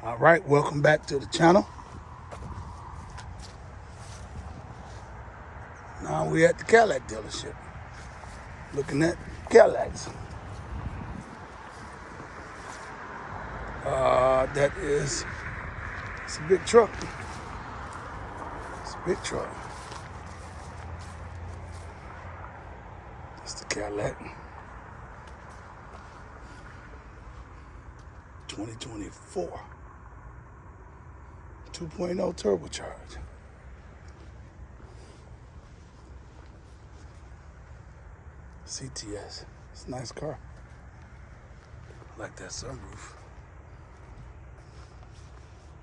All right, welcome back to the channel. Now we're at the Cadillac dealership, looking at Cadillacs. It's a big truck. It's a big truck. It's the Cadillac 2024 2.0 turbocharged. CTS. It's a nice car. I like that sunroof.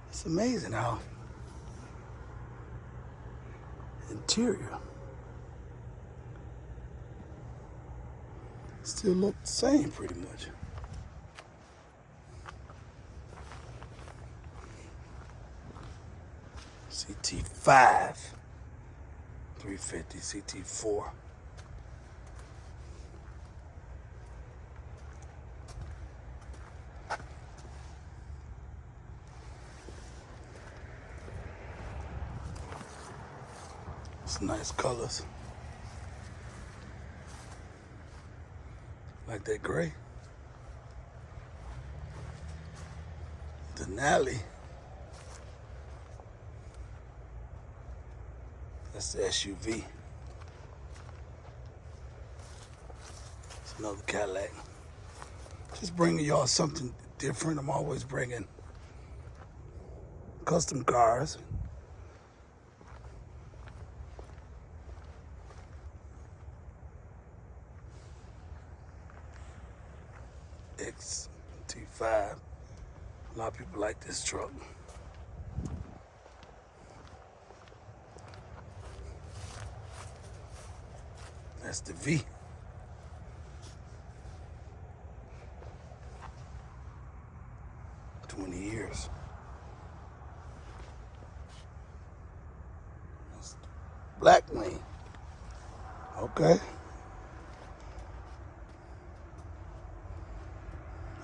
It's amazing how interior still look the same pretty much. CT5 350, CT4. Some nice colors. Like that gray. Denali. That's the SUV. It's another Cadillac. Just bringing y'all something different. I'm always bringing custom cars. XT5. A lot of people like this truck. That's the V. $20. That's the black wing. Okay.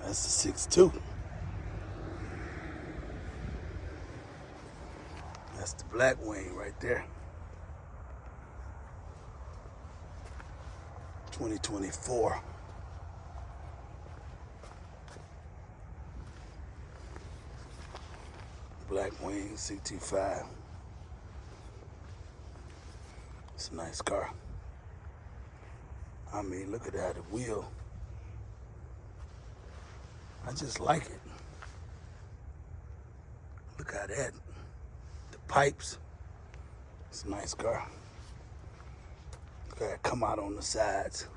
That's the 6.2. That's the black wing right there. 2024. Black wing CT5. It's a nice car. I mean, look at that, the wheel. I just like it. Look at that. The pipes. It's a nice car. Look at it come out on the sides.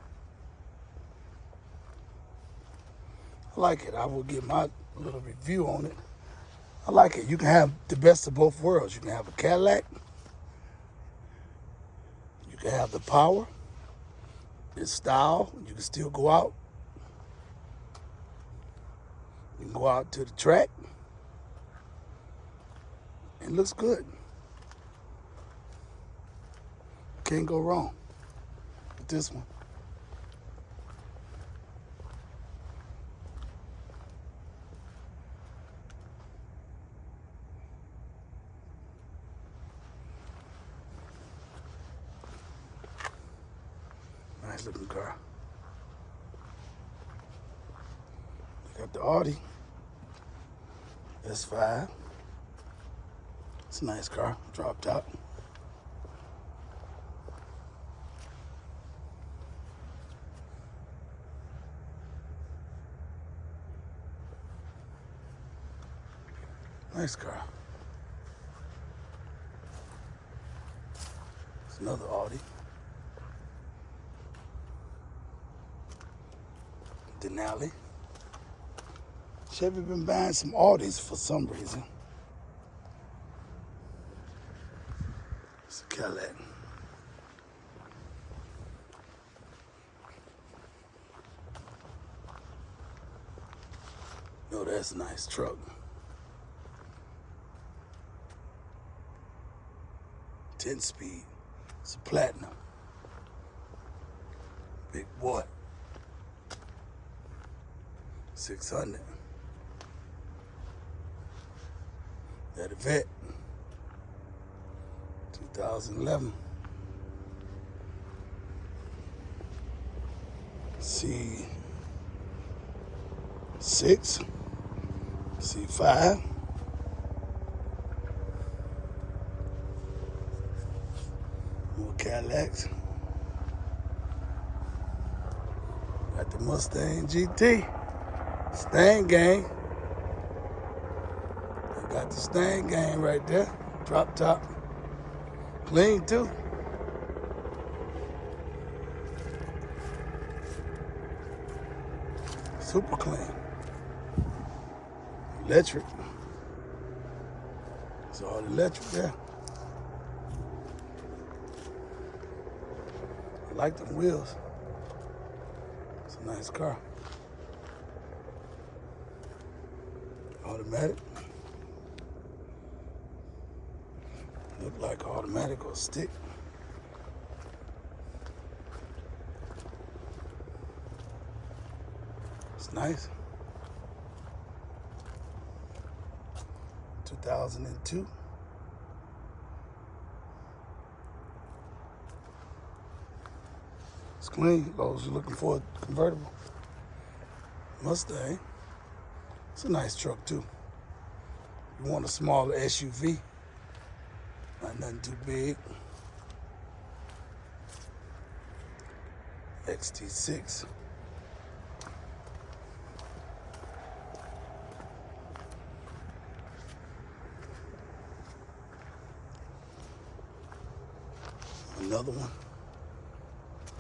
I like it. I will give my little review on it. I like it. You can have the best of both worlds. You can have a Cadillac. You can have the power, its style. You can still go out. You can go out to the track. It looks good. Can't go wrong with this one. Nice looking car. You got the Audi S5. It's a nice car, drop top. Nice car. It's another Audi. Denali. Chevy been buying some Audis for some reason. It's a Cadillac. Oh, that's a nice truck. 10-speed. It's a platinum. Big boy. 600. Got a vet. 2011. C6, C5. More Cadillacs. Got the Mustang GT. Stang gang. I got the Stang gang right there. Drop top. Clean too. Super clean. Electric. It's all electric there. I like the wheels. It's a nice car. Automatic. Look like automatic or stick. It's nice. 2002. It's clean. Those you're looking for a convertible. Mustang. It's a nice truck too. You want a smaller SUV. Not nothing too big. XT6. Another one.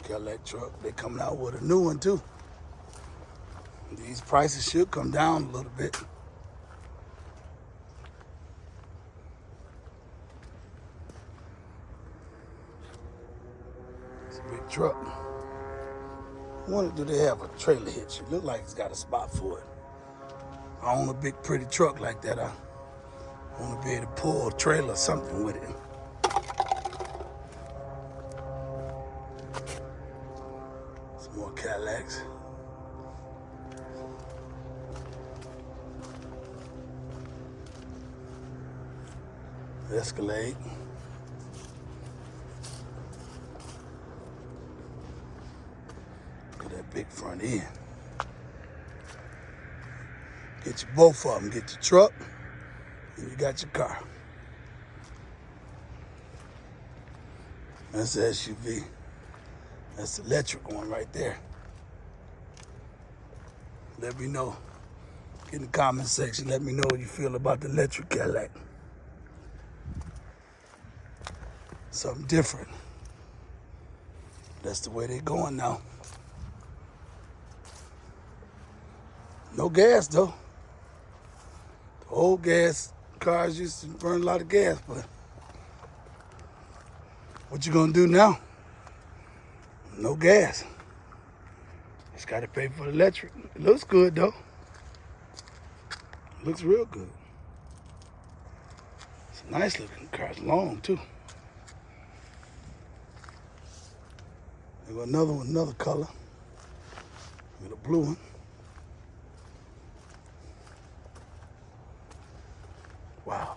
Cadillac truck. They coming out with a new one too. These prices should come down a little bit. It's a big truck. I wonder, do they have a trailer hitch? It look like it's got a spot for it. I own a big pretty truck like that. I want to be able to pull a trailer or something with it. Some more Cadillacs. Escalade. Look at that big front end. Get you both of them. Get your truck and you got your car. That's the SUV. That's the electric one right there. Let me know. Get in the comment section. Let me know what you feel about the electric Cadillac. Something different. That's the way they're going now. No gas though. The old gas cars used to burn a lot of gas, but what you gonna do now? No gas. Just gotta pay for the electric. It looks good though. It looks real good. It's a nice looking car. It's long too. They got another one, another color. With a blue one. Wow.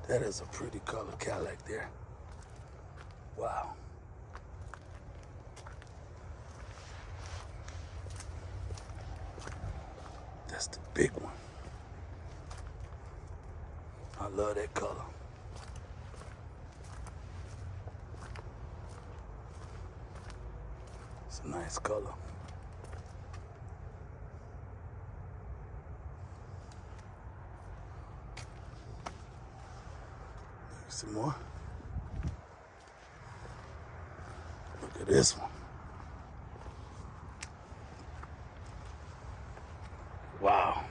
That is a pretty color Cadillac there. Wow. That's the big one. I love that color. It's a nice color. Some more. Look at this one. Wow.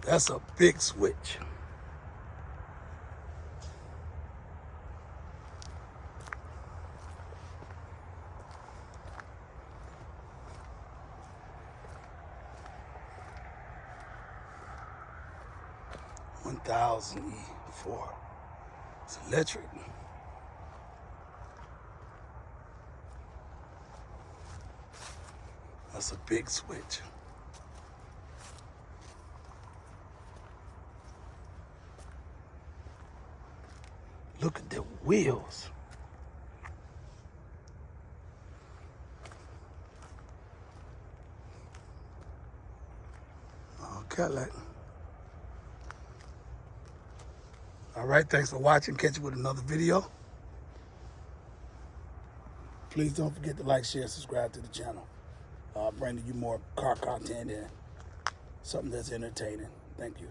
That's a big switch. E4. It's electric. That's a big switch. Look at the wheels. Oh, Cadillac. All right, thanks for watching. Catch you with another video. Please don't forget to like, share, subscribe to the channel. Bringing you more car content and something that's entertaining. Thank you.